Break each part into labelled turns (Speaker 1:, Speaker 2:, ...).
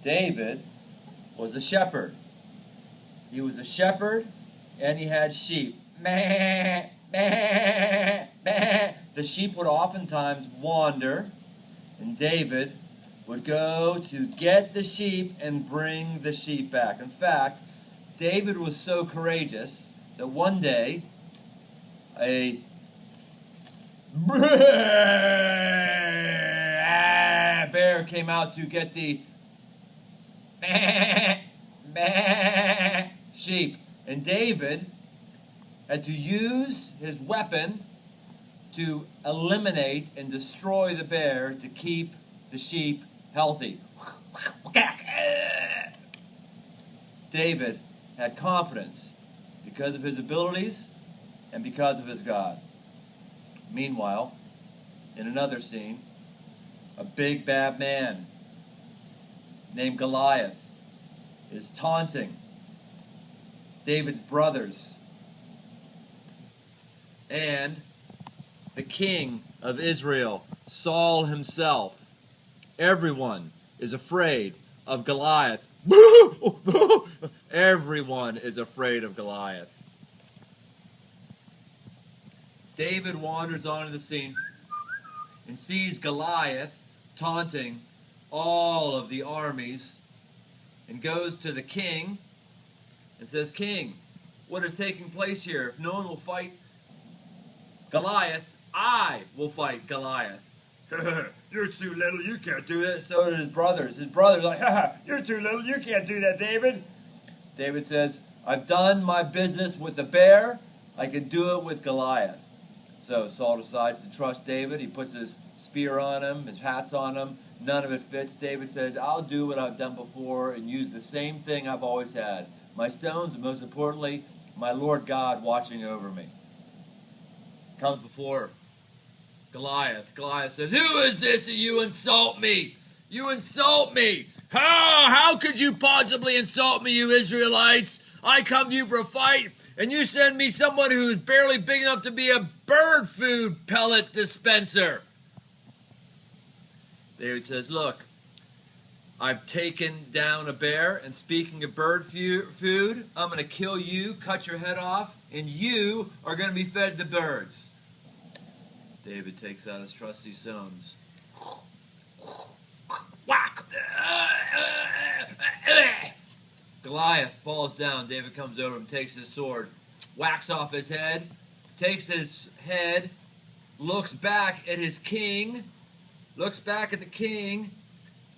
Speaker 1: David was a shepherd. He was a shepherd and he had sheep. Meh, meh, meh. The sheep would oftentimes wander, and David would go to get the sheep and bring the sheep back. In fact, David was so courageous that one day a bear came out to get the sheep. And David had to use his weapon to eliminate and destroy the bear to keep the sheep healthy. David had confidence because of his abilities and because of his God. Meanwhile, in another scene, a big bad man named Goliath is taunting David's brothers and the king of Israel, Saul himself. Everyone is afraid of Goliath. Everyone is afraid of Goliath. David wanders onto the scene and sees Goliath taunting all of the armies and goes to the king and says, "King, what is taking place here? If no one will fight Goliath, I will fight Goliath." "You're too little, you can't do that." So did his brothers. His brothers are like, "You're too little, you can't do that, David." David says, "I've done my business with the bear, I can do it with Goliath." So Saul decides to trust David. He puts his spear on him, his hat's on him. None of it fits. David says, "I'll do what I've done before and use the same thing I've always had. My stones, and most importantly, my Lord God watching over me." Comes before Goliath. Goliath says, "Who is this that you insult me? You insult me. How could you possibly insult me, you Israelites? I come to you for a fight, and you send me someone who is barely big enough to be a bird food pellet dispenser." David says, "Look, I've taken down a bear, and speaking of bird food, I'm going to kill you, cut your head off, and you are going to be fed the birds." David takes out his trusty stones. Whack! Goliath falls down. David comes over and takes his sword, whacks off his head, takes his head, looks back at his king, looks back at the king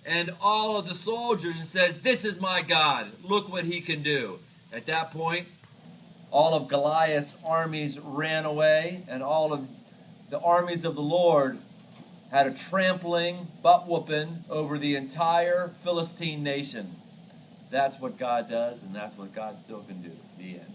Speaker 1: and all of the soldiers and says, "This is my God. Look what he can do." At that point, all of Goliath's armies ran away, and all of the armies of the Lord had a trampling, butt-whooping over the entire Philistine nation. That's what God does, and that's what God still can do. The end.